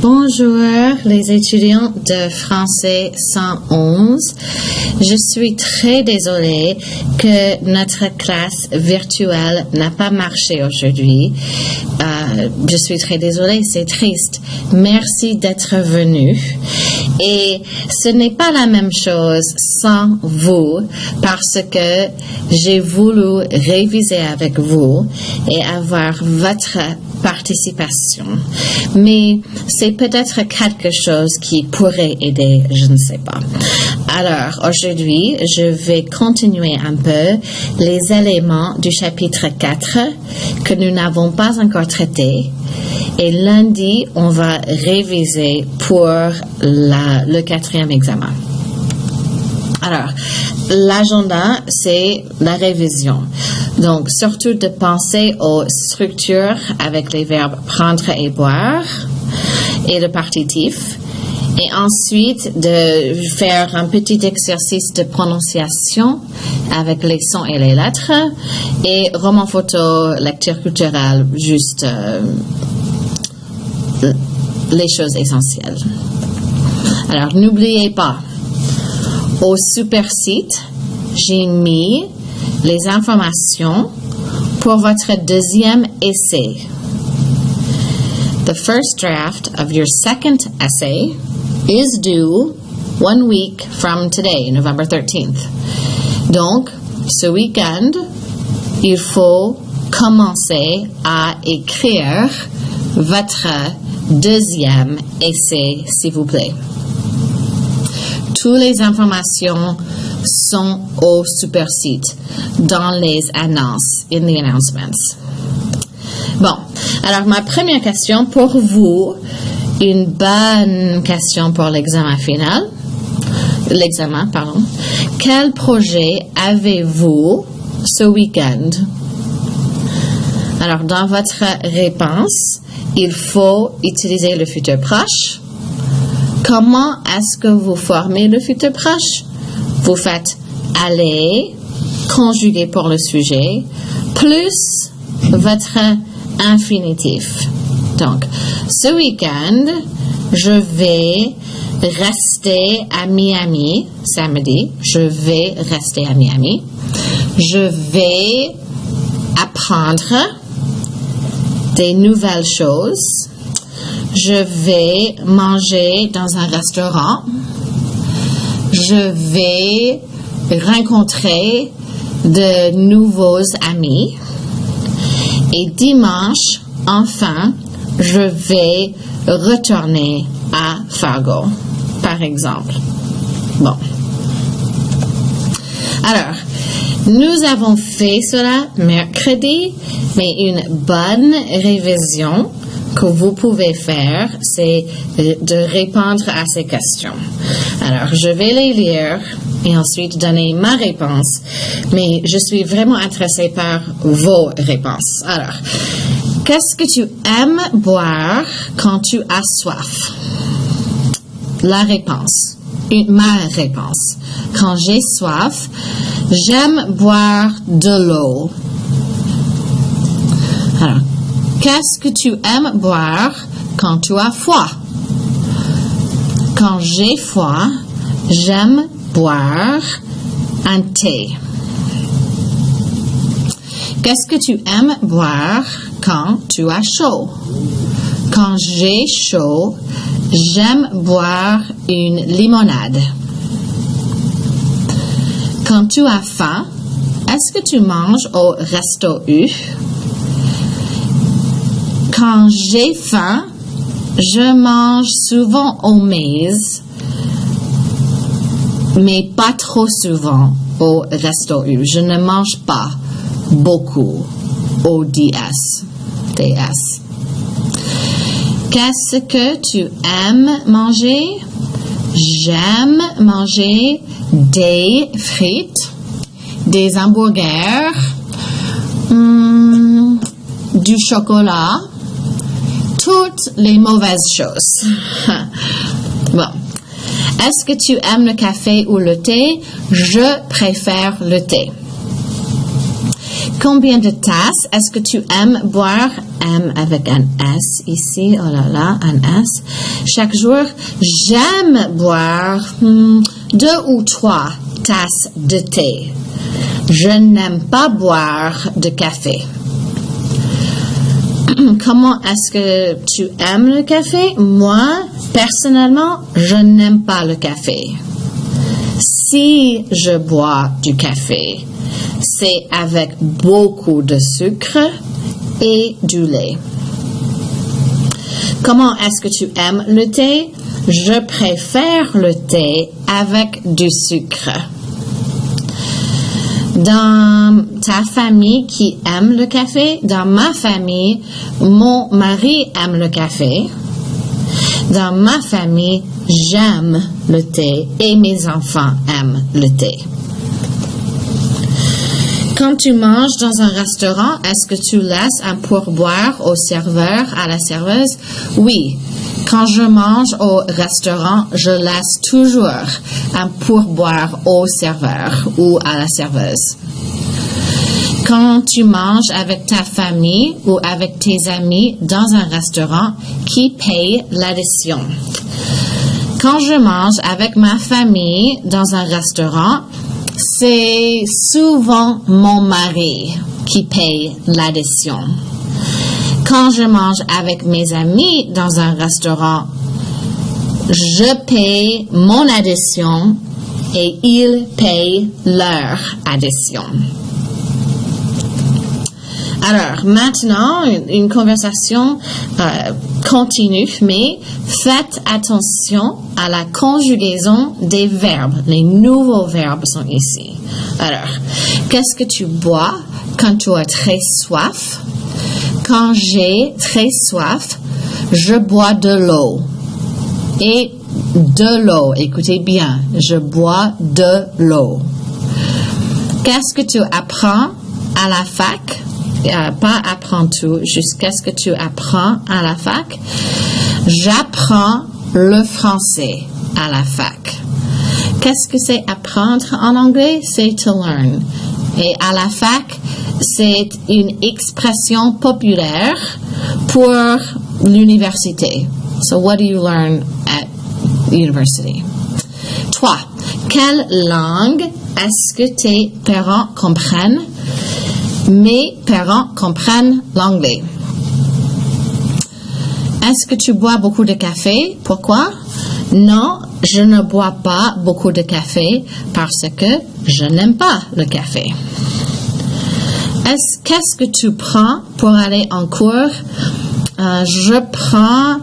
Bonjour les étudiants de français 111. Je suis très désolée que notre classe virtuelle n'a pas marché aujourd'hui. Je suis très désolée, c'est triste. Merci d'être venu. Et ce n'est pas la même chose sans vous parce que j'ai voulu réviser avec vous et avoir votre participation. Mais c'est peut-être quelque chose qui pourrait aider, je ne sais pas. Alors, aujourd'hui, je vais continuer un peu les éléments du chapitre 4 que nous n'avons pas encore traités. Et lundi, on va réviser pour le 4e examen. Alors, l'agenda, c'est la révision. Donc, surtout de penser aux structures avec les verbes prendre et boire et le partitif. Et ensuite, de faire un petit exercice de prononciation avec les sons et les lettres. Et roman photo, lecture culturelle, juste les choses essentielles. Alors, n'oubliez pas, au super site, j'ai mis les informations pour votre deuxième essai. The first draft of your second essay is due 1 week from today, November 13th. Donc, ce week-end, il faut commencer à écrire votre deuxième essai, s'il vous plaît. Toutes les informations sont au super site, dans les annonces, in the announcements. Bon, alors ma première question pour vous, une bonne question pour l'examen final. Quel projet avez-vous ce week-end? Alors, dans votre réponse, il faut utiliser le futur proche. Comment est-ce que vous formez le futur proche? Vous faites aller, conjugué pour le sujet, plus votre infinitif. Donc, ce week-end, je vais rester à Miami, samedi. Je vais rester à Miami. Je vais apprendre des nouvelles choses. Je vais manger dans un restaurant. Je vais rencontrer de nouveaux amis. Et dimanche, enfin, je vais retourner à Fargo, par exemple. Bon. Alors, nous avons fait cela mercredi, mais une bonne révision que vous pouvez faire, c'est de répondre à ces questions. Alors, je vais les lire et ensuite donner ma réponse, mais je suis vraiment intéressée par vos réponses. Alors, qu'est-ce que tu aimes boire quand tu as soif? La réponse, ma réponse. Quand j'ai soif, j'aime boire de l'eau. Alors, qu'est-ce que tu aimes boire quand tu as froid? Quand j'ai froid, j'aime boire un thé. Qu'est-ce que tu aimes boire quand tu as chaud? Quand j'ai chaud, j'aime boire une limonade. Quand tu as faim, est-ce que tu manges au resto U? Quand j'ai faim, je mange souvent au Maze, mais pas trop souvent au resto U. Je ne mange pas beaucoup au DS. Qu'est-ce que tu aimes manger? J'aime manger des frites, des hamburgers, du chocolat, toutes les mauvaises choses. Bon. Est-ce que tu aimes le café ou le thé? Je préfère le thé. Combien de tasses est-ce que tu aimes boire? M avec un S ici, oh là là, un S. Chaque jour, j'aime boire 2 ou 3 tasses de thé. Je n'aime pas boire de café. Comment est-ce que tu aimes le café? Moi, personnellement, je n'aime pas le café. Si je bois du café, c'est avec beaucoup de sucre et du lait. Comment est-ce que tu aimes le thé? Je préfère le thé avec du sucre. Dans ta famille qui aime le café, dans ma famille, mon mari aime le café. Dans ma famille, j'aime le thé et mes enfants aiment le thé. Quand tu manges dans un restaurant, est-ce que tu laisses un pourboire au serveur, à la serveuse? Oui. Quand je mange au restaurant, je laisse toujours un pourboire au serveur ou à la serveuse. Quand tu manges avec ta famille ou avec tes amis dans un restaurant, qui paye l'addition? Quand je mange avec ma famille dans un restaurant, c'est souvent mon mari qui paye l'addition. Quand je mange avec mes amis dans un restaurant, je paye mon addition et ils payent leur addition. Alors, maintenant, une conversation continue, mais faites attention à la conjugaison des verbes. Les nouveaux verbes sont ici. Alors, qu'est-ce que tu bois quand tu as très soif? Quand j'ai très soif, je bois de l'eau. Et de l'eau, écoutez bien, je bois de l'eau. Qu'est-ce que tu apprends à la fac? Pas apprends tout, juste qu'est-ce que tu apprends à la fac? J'apprends le français à la fac. Qu'est-ce que c'est apprendre en anglais? C'est to learn. Et à la fac, c'est une expression populaire pour l'université. So what do you learn at university? 3. Quelle langue est-ce que tes parents comprennent? Mes parents comprennent l'anglais. Est-ce que tu bois beaucoup de café? Pourquoi? Non, je ne bois pas beaucoup de café parce que je n'aime pas le café. Qu'est-ce que tu prends pour aller en cours? Je prends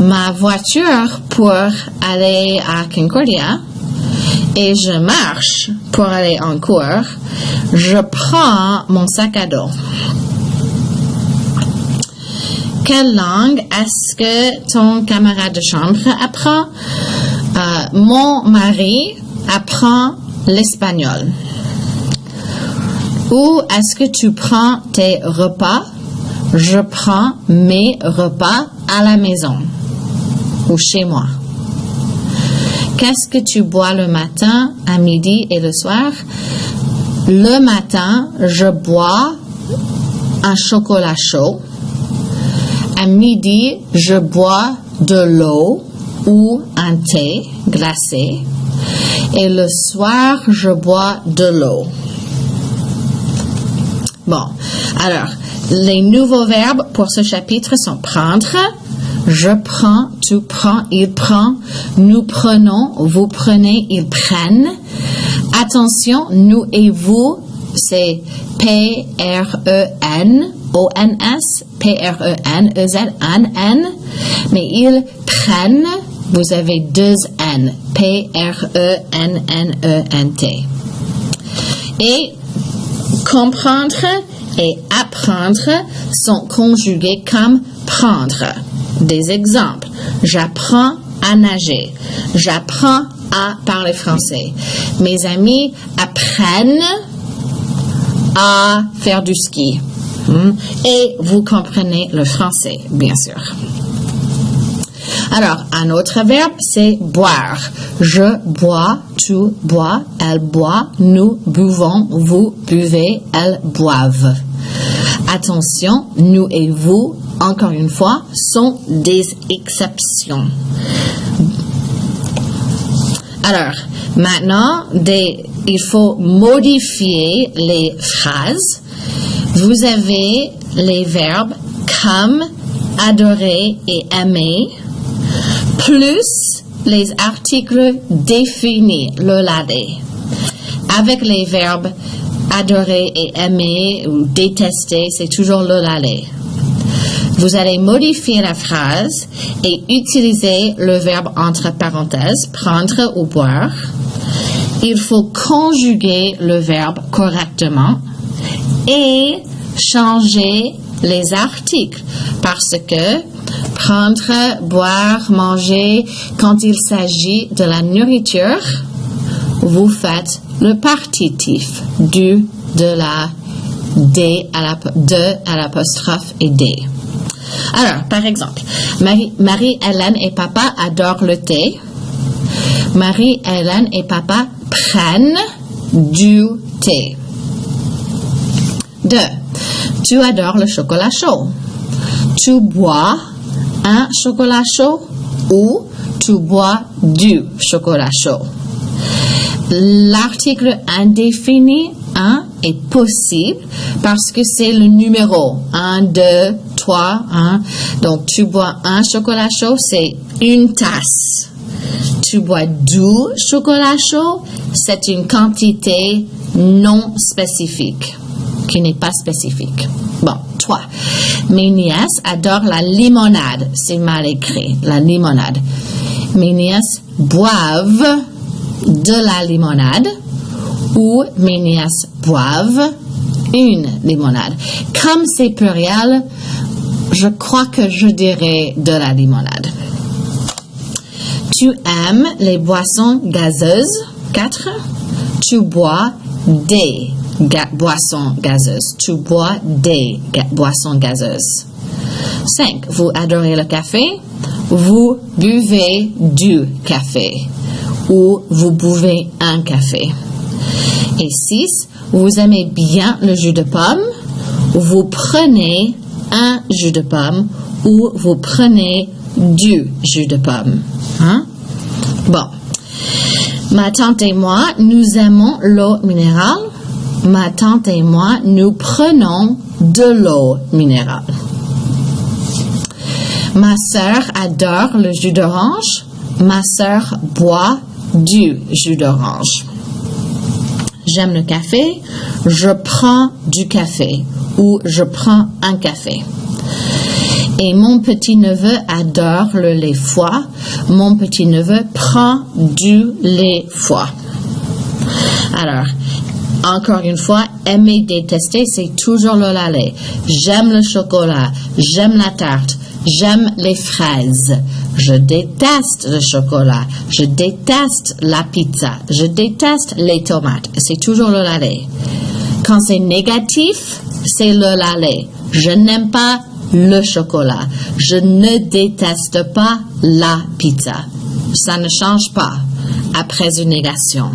ma voiture pour aller à Concordia et je marche pour aller en cours. Je prends mon sac à dos. Quelle langue est-ce que ton camarade de chambre apprend? Mon mari apprend l'espagnol. Où est-ce que tu prends tes repas? Je prends mes repas à la maison ou chez moi. Qu'est-ce que tu bois le matin, à midi et le soir? Le matin, je bois un chocolat chaud. À midi, je bois de l'eau ou un thé glacé. Et le soir, je bois de l'eau. Bon, alors, les nouveaux verbes pour ce chapitre sont prendre, je prends, tu prends, il prend, nous prenons, vous prenez, ils prennent. Attention, nous et vous, c'est P-R-E-N, O-N-S, P-R-E-N, E-Z-N-N, mais ils prennent, vous avez 2 N, P-R-E-N-N-E-N-T. Et comprendre et apprendre sont conjugués comme prendre. Des exemples. J'apprends à nager. J'apprends à parler français. Mes amis apprennent à faire du ski. Et vous comprenez le français, bien sûr. Alors, un autre verbe, c'est boire. Je bois, tu bois, elle boit, nous buvons, vous buvez, elles boivent. Attention, nous et vous, encore une fois, sont des exceptions. Alors, maintenant, il faut modifier les phrases. Vous avez les verbes comme, adorer et aimer, plus les articles définis, le lade. Avec les verbes adorer et aimer ou détester, c'est toujours le lade. Vous allez modifier la phrase et utiliser le verbe entre parenthèses, prendre ou boire. Il faut conjuguer le verbe correctement et changer les articles parce que prendre, boire, manger, quand il s'agit de la nourriture, vous faites le partitif du, de la, de à l'apostrophe et des. Alors, par exemple, Marie-Hélène et papa adorent le thé. Marie-Hélène et papa prennent du thé. 2. Tu adores le chocolat chaud. Tu bois un chocolat chaud ou tu bois du chocolat chaud. L'article indéfini 1 est possible parce que c'est le numéro 1, 2, 3, 1. Donc, tu bois un chocolat chaud, c'est une tasse. Tu bois du chocolat chaud, c'est une quantité non spécifique, qui n'est pas spécifique. Bon, 3. Mes nièces adorent la limonade. C'est mal écrit, la limonade. Mes nièces boivent de la limonade ou mes nièces boivent une limonade. Comme c'est pluriel, je crois que je dirais de la limonade. Tu aimes les boissons gazeuses. 4. Tu bois des boissons gazeuses. Tu bois des boissons gazeuses. 5. Vous adorez le café. Vous buvez du café. Ou vous buvez un café. Et 6. Vous aimez bien le jus de pomme. Vous prenez un jus de pomme ou vous prenez du jus de pomme. Hein? Bon. Ma tante et moi, nous aimons l'eau minérale. Ma tante et moi, nous prenons de l'eau minérale. Ma sœur adore le jus d'orange. Ma sœur boit du jus d'orange. J'aime le café. Je prends du café ou je prends un café. Et mon petit-neveu adore le lait foie. Mon petit-neveu prend du lait foie. Alors, encore une fois, aimer, détester, c'est toujours le lait. J'aime le chocolat, j'aime la tarte, j'aime les fraises. Je déteste le chocolat, je déteste la pizza, je déteste les tomates. C'est toujours le lait. Quand c'est négatif, c'est le lait. Je n'aime pas le chocolat. Je ne déteste pas la pizza. Ça ne change pas après une négation.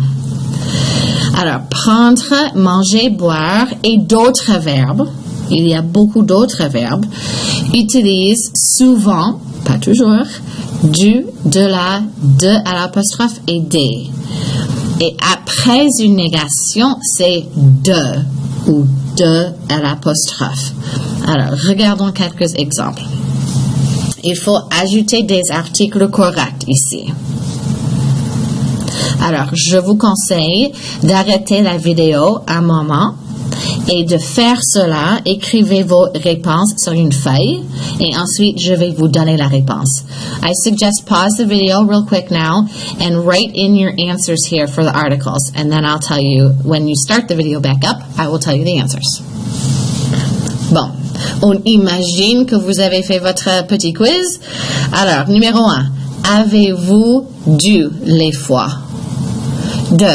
Alors, prendre, manger, boire et d'autres verbes, il y a beaucoup d'autres verbes, utilisent souvent, pas toujours, du, de la, de à l'apostrophe et des. Et après une négation, c'est de ou de à l'apostrophe. Alors, regardons quelques exemples. Il faut ajouter des articles corrects ici. Alors, je vous conseille d'arrêter la vidéo un moment et de faire cela. Écrivez vos réponses sur une feuille et ensuite je vais vous donner la réponse. I suggest pause the video real quick now and write in your answers here for the articles, and then I'll tell you when you start the video back up, I will tell you the answers. Bon, on imagine que vous avez fait votre petit quiz. Alors, numéro 1, avez-vous du lait foie? 2.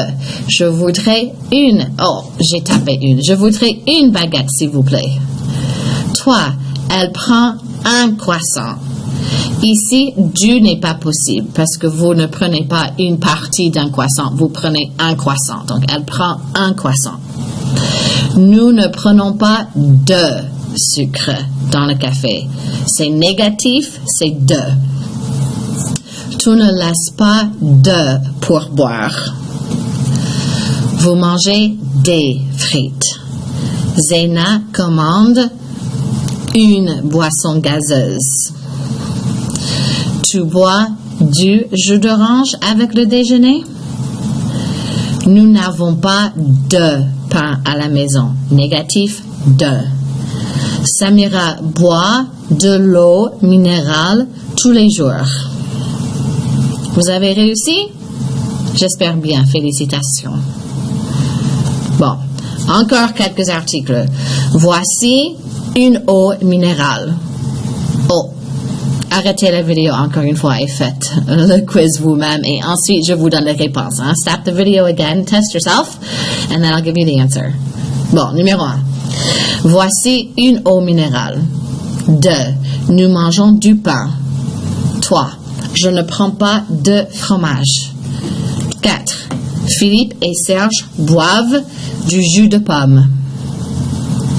Je voudrais une. Oh, j'ai tapé une. Je voudrais une baguette, s'il vous plaît. 3. Elle prend un croissant. Ici, du n'est pas possible parce que vous ne prenez pas une partie d'un croissant, vous prenez un croissant. Donc, elle prend un croissant. Nous ne prenons pas de sucre dans le café. C'est négatif, c'est de. Tu ne laisses pas de pour boire. Vous mangez des frites. Zena commande une boisson gazeuse. Tu bois du jus d'orange avec le déjeuner? Nous n'avons pas de pain à la maison. Négatif, de. Samira boit de l'eau minérale tous les jours. Vous avez réussi? J'espère bien. Félicitations. Bon, encore quelques articles. Voici une eau minérale. Oh, arrêtez la vidéo encore une fois et faites le quiz vous-même et ensuite je vous donne les réponses. Hein? Stop the video again, test yourself, and then I'll give you the answer. Bon, numéro 1. Voici une eau minérale. 2. Nous mangeons du pain. 3. Je ne prends pas de fromage. 4. Philippe et Serge boivent du jus de pomme.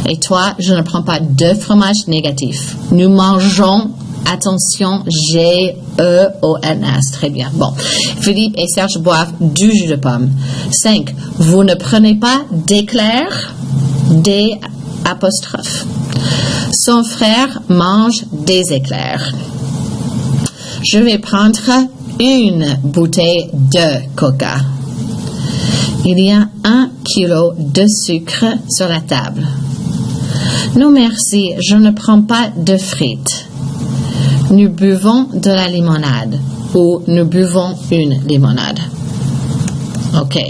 Et toi, je ne prends pas de fromage négatif. Nous mangeons, attention, G-E-O-N-S. Très bien. Bon. Philippe et Serge boivent du jus de pomme. 5. Vous ne prenez pas d'éclairs, des apostrophes. Son frère mange des éclairs. Je vais prendre une bouteille de coca. Il y a 1 kilo de sucre sur la table. Non merci, je ne prends pas de frites. Nous buvons de la limonade ou nous buvons une limonade. OK.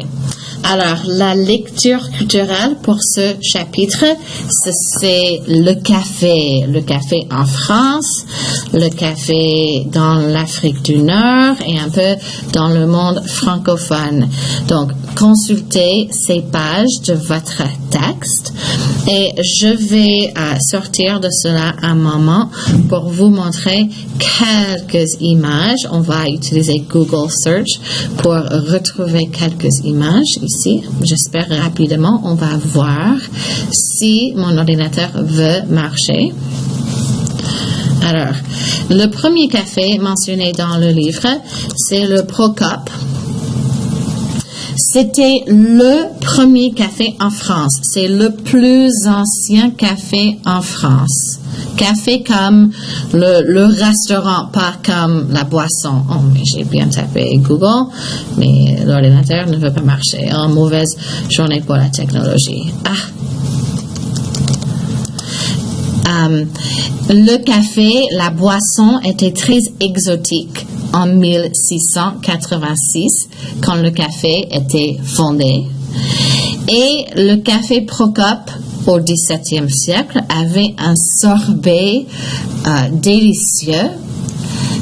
Alors, la lecture culturelle pour ce chapitre, c'est le café. Le café en France, le café dans l'Afrique du Nord et un peu dans le monde francophone. Donc, consultez ces pages de votre texte et je vais sortir de cela un moment pour vous montrer quelques images. On va utiliser Google Search pour retrouver quelques images ici. J'espère rapidement, on va voir si mon ordinateur veut marcher. Alors, le premier café mentionné dans le livre, c'est le Procope. C'était le premier café en France. C'est le plus ancien café en France. Café comme le restaurant, pas comme la boisson. Oh, mais j'ai bien tapé Google, mais l'ordinateur ne veut pas marcher. Oh, mauvaise journée pour la technologie. Le café, la boisson était très exotique en 1686 quand le café était fondé. Et le café Procope au XVIIe siècle avait un sorbet délicieux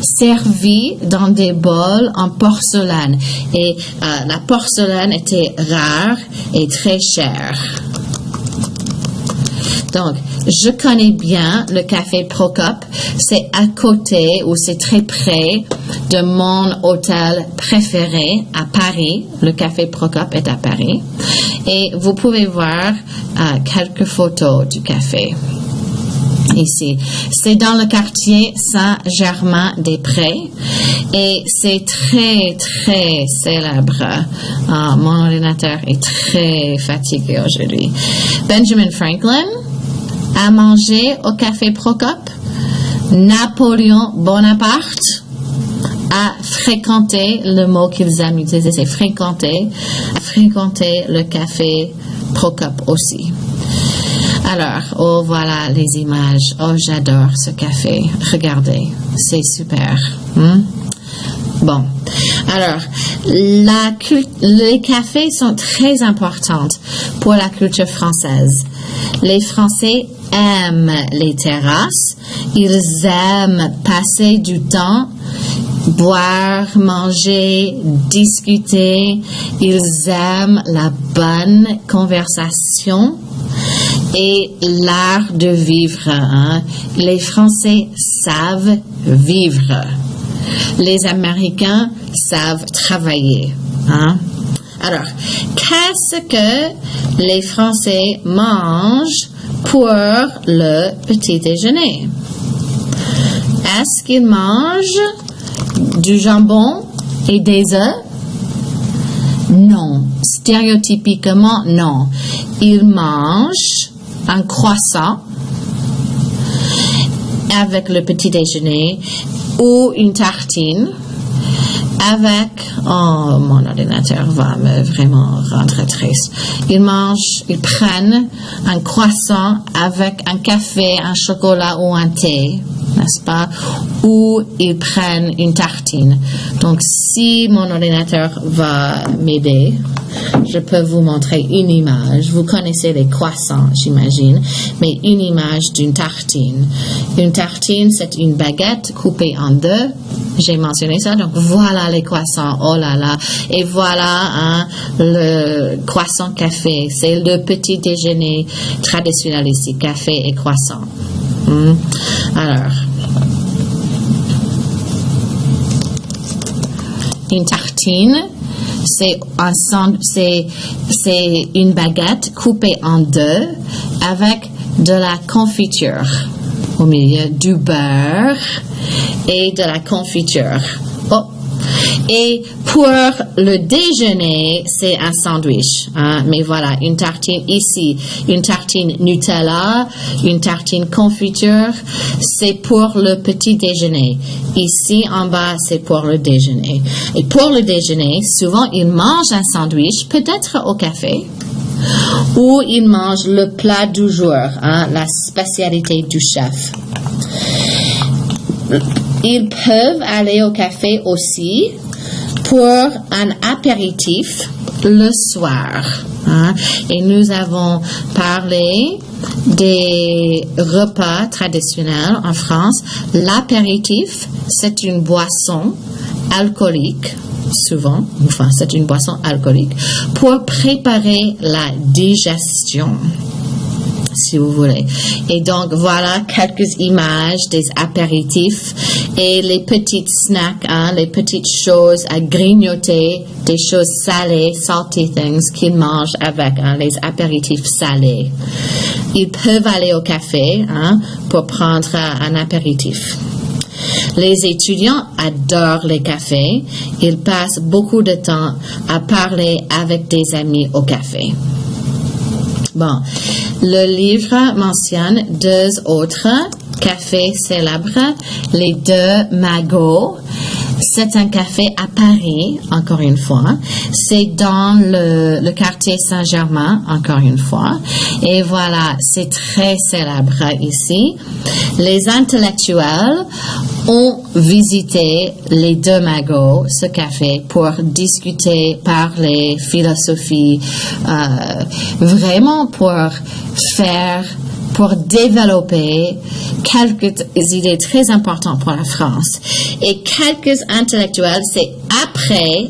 servi dans des bols en porcelaine. Et la porcelaine était rare et très chère. Donc, je connais bien le café Procope. C'est à côté ou c'est très près de mon hôtel préféré à Paris. Le café Procope est à Paris. Et vous pouvez voir quelques photos du café. Ici, c'est dans le quartier Saint-Germain-des-Prés et c'est très, très célèbre. Mon ordinateur est très fatigué aujourd'hui. Benjamin Franklin a mangé au café Procope. Napoléon Bonaparte a fréquenté, le mot qu'ils aiment utiliser, c'est fréquenter, a fréquenté le café Procope aussi. Alors, oh voilà les images. Oh, j'adore ce café. Regardez, c'est super. Bon, alors, les cafés sont très importants pour la culture française. Les Français aiment les terrasses. Ils aiment passer du temps, boire, manger, discuter. Ils aiment la bonne conversation. et l'art de vivre. Hein. Les Français savent vivre. Les Américains savent travailler. Hein. Alors, qu'est-ce que les Français mangent pour le petit déjeuner? Est-ce qu'ils mangent du jambon et des œufs? Non. Stéréotypiquement, non. Ils mangent un croissant avec le petit déjeuner ou une tartine avec... Oh, mon ordinateur va me vraiment rendre triste. Ils prennent un croissant avec un café, un chocolat ou un thé, n'est-ce pas? Ou ils prennent une tartine. Donc, si mon ordinateur va m'aider, je peux vous montrer une image. Vous connaissez les croissants, j'imagine, mais une image d'une tartine. Une tartine, c'est une baguette coupée en deux. J'ai mentionné ça, donc voilà les croissants, oh là là, et voilà hein, le croissant café, c'est le petit déjeuner traditionnel ici, café et croissant. Alors, une tartine, c'est une baguette coupée en deux avec de la confiture au milieu, du beurre et de la confiture. Oh. Et pour le déjeuner, c'est un sandwich. Hein? Mais voilà, une tartine ici, une tartine Nutella, une tartine confiture, c'est pour le petit déjeuner. Ici, en bas, c'est pour le déjeuner. Et pour le déjeuner, souvent, ils mangent un sandwich, peut-être au café, ou ils mangent le plat du jour, hein, la spécialité du chef. Ils peuvent aller au café aussi pour un apéritif le soir. Hein. Et nous avons parlé des repas traditionnels en France. L'apéritif, c'est une boisson alcoolique, souvent, enfin, c'est une boisson alcoolique, pour préparer la digestion, si vous voulez. Et donc, voilà quelques images des apéritifs et les petites snacks, hein, les petites choses à grignoter, des choses salées, salty things qu'ils mangent avec hein, les apéritifs salés. Ils peuvent aller au café hein, pour prendre un apéritif. Les étudiants adorent les cafés. Ils passent beaucoup de temps à parler avec des amis au café. Bon, le livre mentionne deux autres cafés célèbres, les deux Magots. C'est un café à Paris, encore une fois. C'est dans le quartier Saint-Germain, encore une fois. Et voilà, c'est très célèbre ici. Les intellectuels ont visité les deux Magots, ce café, pour discuter, parler, philosophie, vraiment pour développer quelques idées très importantes pour la France. Et quelques intellectuels, c'est après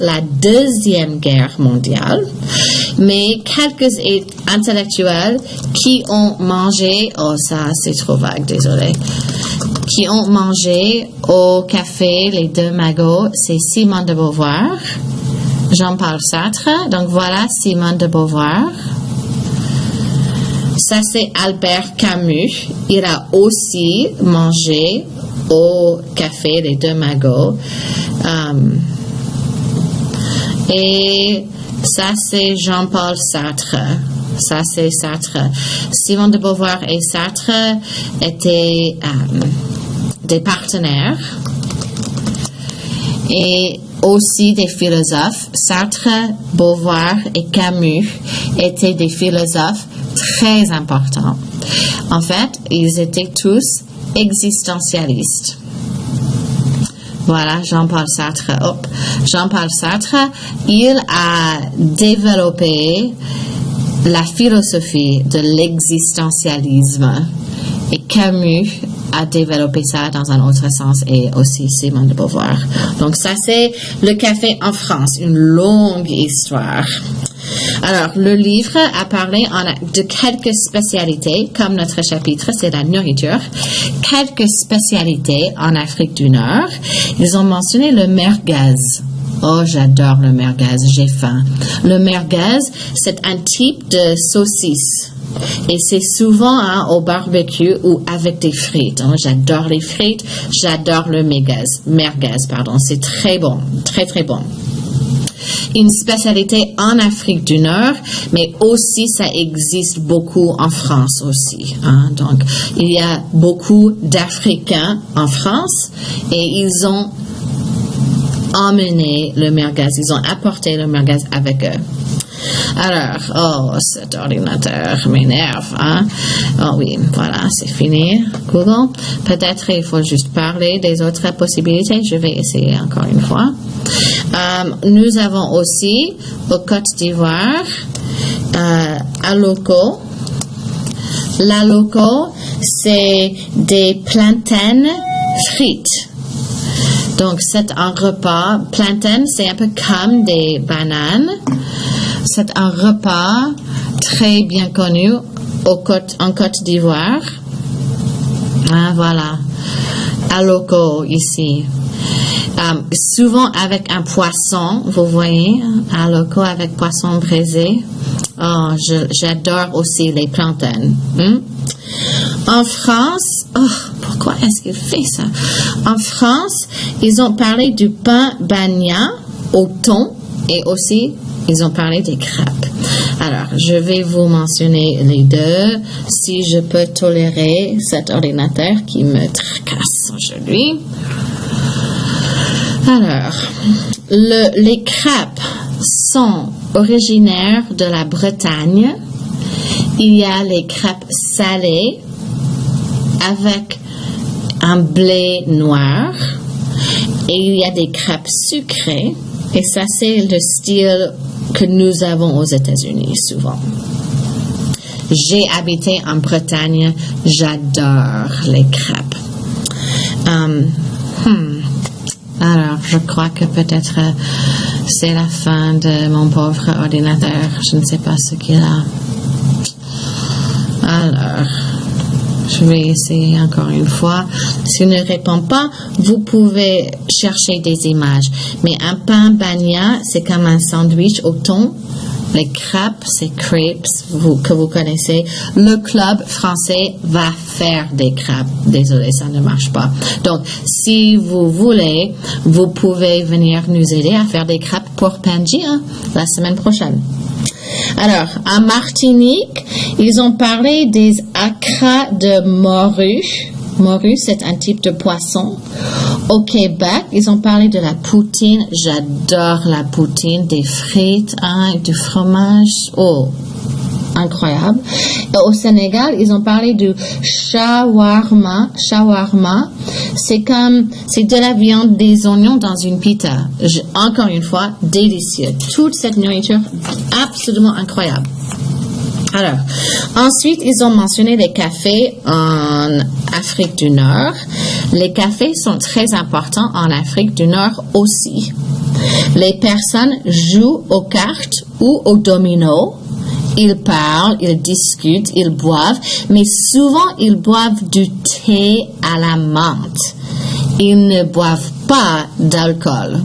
la Deuxième Guerre mondiale, mais quelques intellectuels qui ont mangé, oh ça c'est trop vague, désolé, qui ont mangé au café les deux Magots, c'est Simone de Beauvoir, Jean-Paul Sartre, donc voilà Simone de Beauvoir. Ça, c'est Albert Camus. Il a aussi mangé au café les deux Magots. Et ça, c'est Jean-Paul Sartre. Ça, c'est Sartre. Simone de Beauvoir et Sartre étaient des partenaires et aussi des philosophes. Sartre, Beauvoir et Camus étaient des philosophes très importants. En fait, ils étaient tous existentialistes. Voilà, Jean-Paul Sartre. Jean-Paul Sartre, il a développé la philosophie de l'existentialisme. Et Camus a développé ça dans un autre sens et aussi Simone de Beauvoir. Donc ça, c'est le café en France, une longue histoire. Alors, le livre a parlé de quelques spécialités, comme notre chapitre, c'est la nourriture. Quelques spécialités en Afrique du Nord. Ils ont mentionné le merguez. Oh, j'adore le merguez, j'ai faim. Le merguez, c'est un type de saucisse. Et c'est souvent au barbecue ou avec des frites. J'adore les frites, j'adore le merguez, c'est très bon, très très bon. Une spécialité en Afrique du Nord, mais aussi ça existe beaucoup en France aussi. Donc, il y a beaucoup d'Africains en France et ils ont emmené le merguez, ils ont apporté le merguez avec eux. Alors, cet ordinateur m'énerve, Oh oui, voilà, c'est fini. Google. Peut-être il faut juste parler des autres possibilités. Je vais essayer encore une fois. Nous avons aussi, au Côte d'Ivoire, aloko. L'aloko, c'est des plantains frites. Donc, c'est un repas. Plantain, c'est un peu comme des bananes. C'est un repas très bien connu en Côte d'Ivoire. Voilà. Aloko ici. Souvent avec un poisson, vous voyez, aloko avec poisson braisé. Oh, j'adore aussi les plantains. En France, pourquoi est-ce qu'il fait ça? En France, ils ont parlé du pain bagna au thon et aussi ils ont parlé des crêpes. Alors, je vais vous mentionner les deux, si je peux tolérer cet ordinateur qui me tracasse aujourd'hui. Alors, les crêpes sont originaires de la Bretagne. Il y a les crêpes salées avec un blé noir et il y a des crêpes sucrées et ça c'est le style que nous avons aux États-Unis souvent. J'ai habité en Bretagne, j'adore les crêpes. Alors, je crois que peut-être c'est la fin de mon pauvre ordinateur. Je ne sais pas ce qu'il a. Alors, je vais essayer encore une fois. S'il ne répond pas, vous pouvez chercher des images. Mais un pain bagna, c'est comme un sandwich au thon. Les crêpes, c'est crepes que vous connaissez. Le club français va faire des crêpes. Désolé, ça ne marche pas. Donc, si vous voulez, vous pouvez venir nous aider à faire des crêpes pour Panji la semaine prochaine. Alors, en Martinique, ils ont parlé des acras de morue. Morue, c'est un type de poisson. Au Québec, ils ont parlé de la poutine. J'adore la poutine, des frites, du fromage. Oh, incroyable. Et au Sénégal, ils ont parlé du shawarma. Shawarma, c'est de la viande, des oignons dans une pita. Encore une fois, délicieux. Toute cette nourriture, absolument incroyable. Alors, ensuite, ils ont mentionné les cafés en Afrique du Nord. Les cafés sont très importants en Afrique du Nord aussi. Les personnes jouent aux cartes ou aux dominos. Ils parlent, ils discutent, ils boivent, mais souvent ils boivent du thé à la menthe. Ils ne boivent pas d'alcool.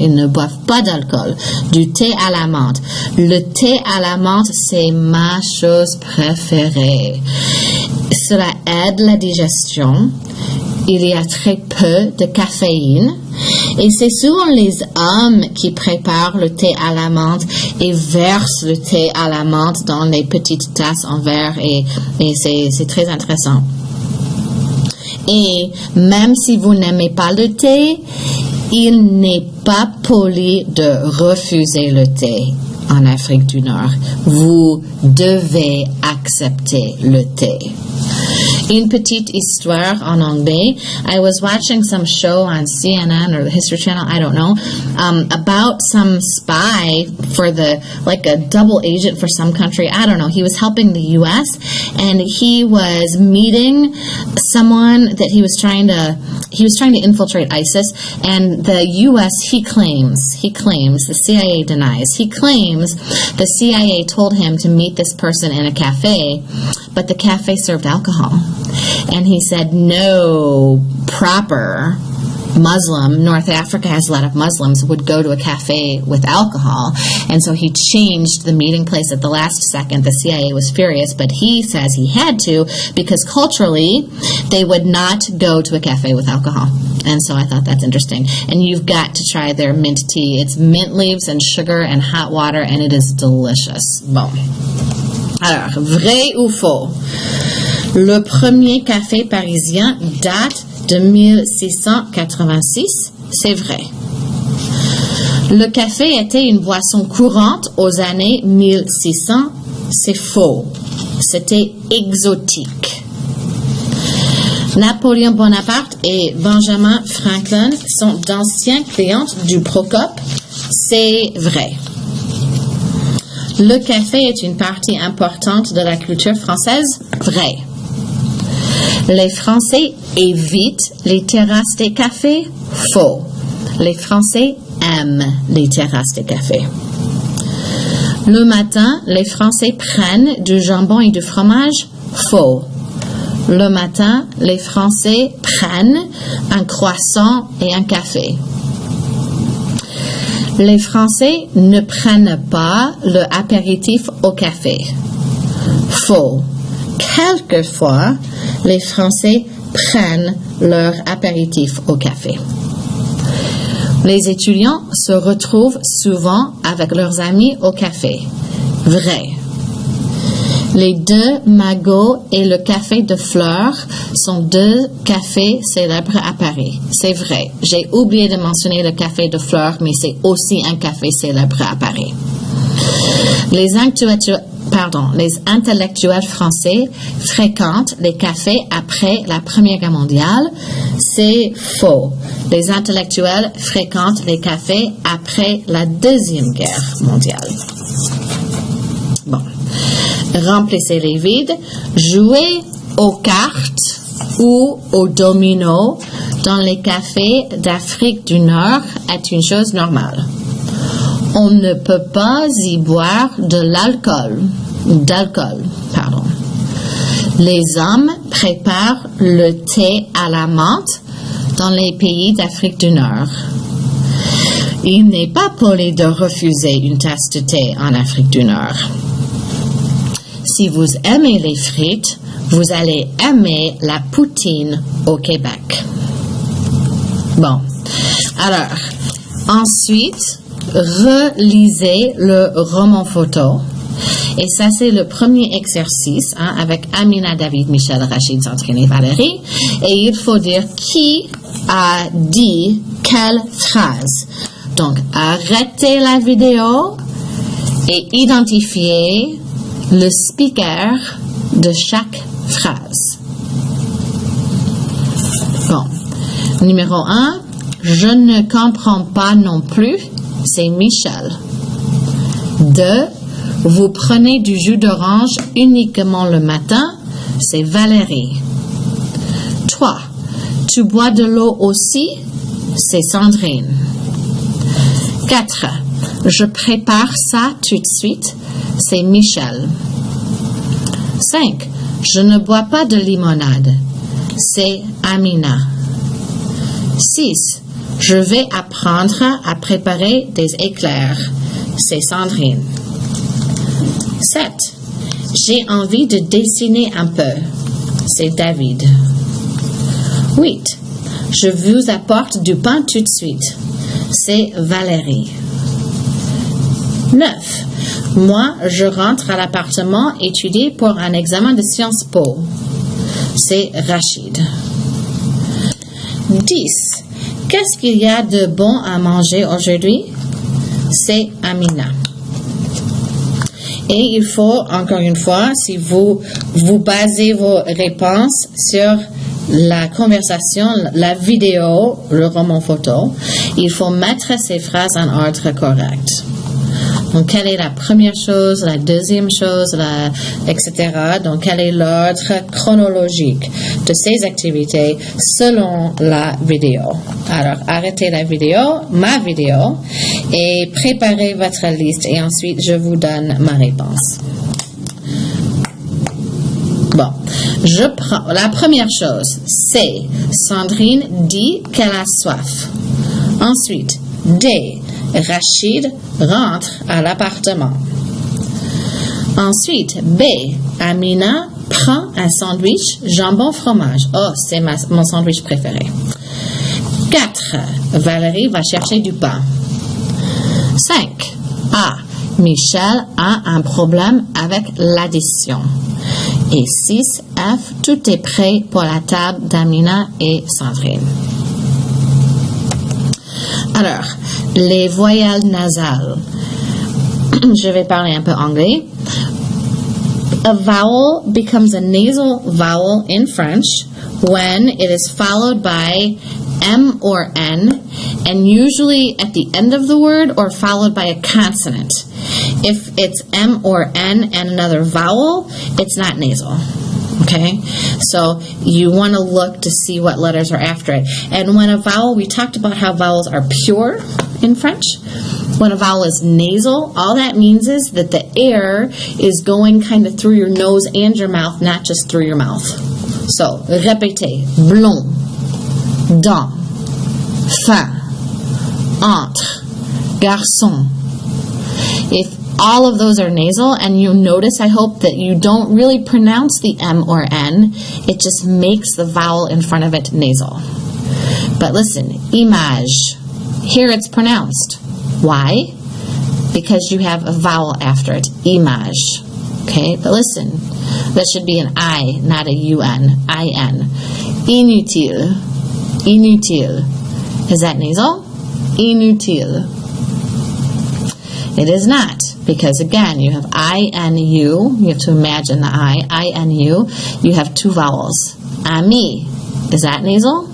Ils ne boivent pas d'alcool. Du thé à la menthe. Le thé à la menthe, c'est ma chose préférée. Cela aide la digestion. Il y a très peu de caféine. Et c'est souvent les hommes qui préparent le thé à la menthe et versent le thé à la menthe dans les petites tasses en verre. Et c'est très intéressant. Et même si vous n'aimez pas le thé, il n'est pas poli de refuser le thé en Afrique du Nord. Vous devez accepter le thé. Une petite histoire en anglais. I was watching some show on CNN or the History Channel, I don't know, about some spy for like a double agent for some country. I don't know. He was helping the U.S. and he was meeting someone that he was trying to infiltrate ISIS, and the U.S. he claims, the CIA denies, he claims the CIA told him to meet this person in a cafe, but the cafe served alcohol. And he said, no proper Muslim, North Africa has a lot of Muslims, would go to a cafe with alcohol. And so he changed the meeting place at the last second. The CIA was furious, but he says he had to because culturally they would not go to a cafe with alcohol. And so I thought that's interesting. And you've got to try their mint tea. It's mint leaves and sugar and hot water, and it is delicious. Bon. Alors, vrai ou faux? Le premier café parisien date de 1686, c'est vrai. Le café était une boisson courante aux années 1600, c'est faux. C'était exotique. Napoléon Bonaparte et Benjamin Franklin sont d'anciens clients du Procope, c'est vrai. Le café est une partie importante de la culture française, vrai. Les Français évitent les terrasses des cafés, faux. Les Français aiment les terrasses des cafés. Le matin, les Français prennent du jambon et du fromage, faux. Le matin, les Français prennent un croissant et un café. Les Français ne prennent pas le apéritif au café, faux. Quelquefois, les Français prennent leur apéritif au café. Les étudiants se retrouvent souvent avec leurs amis au café. Vrai. Les deux Magots et le café de Fleurs sont deux cafés célèbres à Paris. C'est vrai. J'ai oublié de mentionner le café de Fleurs, mais c'est aussi un café célèbre à Paris. Les intellectuels français fréquentent les cafés après la Première Guerre mondiale. C'est faux. Les intellectuels fréquentent les cafés après la Deuxième Guerre mondiale. Bon. Remplissez les vides. Jouer aux cartes ou au domino dans les cafés d'Afrique du Nord est une chose normale. On ne peut pas y boire d'alcool. Les hommes préparent le thé à la menthe dans les pays d'Afrique du Nord. Il n'est pas poli de refuser une tasse de thé en Afrique du Nord. Si vous aimez les frites, vous allez aimer la poutine au Québec. Bon, alors, ensuite, relisez le roman photo. Et ça, c'est le premier exercice avec Amina, David, Michel, Rachid, Sandrine et Valérie. Et il faut dire qui a dit quelle phrase. Donc, arrêtez la vidéo et identifiez le speaker de chaque phrase. Bon. Numéro 1, je ne comprends pas non plus, c'est Michel. 2, vous prenez du jus d'orange uniquement le matin, c'est Valérie. 3, tu bois de l'eau aussi, c'est Sandrine. 4, je prépare ça tout de suite, c'est Michel. 5, je ne bois pas de limonade, c'est Amina. 6, je vais apprendre à préparer des éclairs, c'est Sandrine. 7, j'ai envie de dessiner un peu, c'est David. 8, je vous apporte du pain tout de suite, c'est Valérie. 9, moi, je rentre à l'appartement étudier pour un examen de Sciences Po, c'est Rachid. 10, qu'est-ce qu'il y a de bon à manger aujourd'hui? C'est Amina. Et il faut, encore une fois, si vous basez vos réponses sur la conversation, la vidéo, le roman photo, il faut mettre ces phrases en ordre correct. Donc, quelle est la première chose, la deuxième chose, etc. Donc, quel est l'ordre chronologique de ces activités selon la vidéo. Alors, arrêtez la vidéo, ma vidéo, et préparez votre liste et ensuite, je vous donne ma réponse. Bon, je prends la première chose, c'est Sandrine dit qu'elle a soif. Ensuite, D. Rachid rentre à l'appartement. Ensuite, B. Amina prend un sandwich jambon fromage. Oh, c'est mon sandwich préféré. 4. Valérie va chercher du pain. 5. A. Michel a un problème avec l'addition. Et 6. F. Tout est prêt pour la table d'Amina et Sandrine. Alors, les voyelles nasales. Je vais parler un peu anglais. A vowel becomes a nasal vowel in French when it is followed by M or N, and usually at the end of the word or followed by a consonant. If it's M or N and another vowel, it's not nasal. Okay, so you want to look to see what letters are after it. And when a vowel, we talked about how vowels are pure in French. When a vowel is nasal, all that means is that the air is going kind of through your nose and your mouth, not just through your mouth. So, répétez. Blond, dans, fin, entre, garçon. If all of those are nasal, and you notice, I hope, that you don't really pronounce the M or N. It just makes the vowel in front of it nasal. But listen, image. Here it's pronounced. Why? Because you have a vowel after it. Image. Okay, but listen. That should be an I, not a UN. I-N. Inutile. Inutile. Is that nasal? Inutile. It is not, because again, you have I-N-U, you have to imagine the I-N-U, you have two vowels. Ami, is that nasal?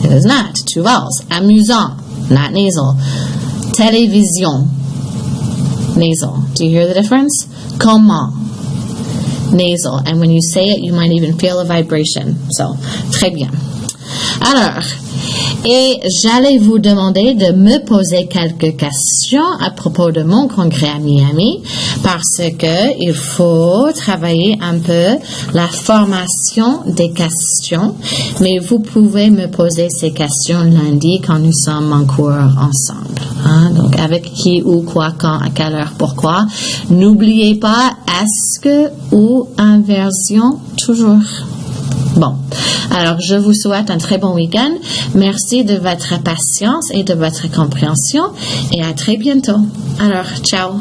It is not, two vowels. Amusant, not nasal. Télévision, nasal. Do you hear the difference? Comment, nasal. And when you say it, you might even feel a vibration. So, très bien. Alors, et j'allais vous demander de me poser quelques questions à propos de mon congrès à Miami parce que il faut travailler un peu la formation des questions, mais vous pouvez me poser ces questions lundi quand nous sommes en cours ensemble. Hein? Donc, avec qui, où, quoi, quand, à quelle heure, pourquoi. N'oubliez pas est-ce que ou inversion, toujours. Bon, alors je vous souhaite un très bon week-end. Merci de votre patience et de votre compréhension et à très bientôt. Alors, ciao!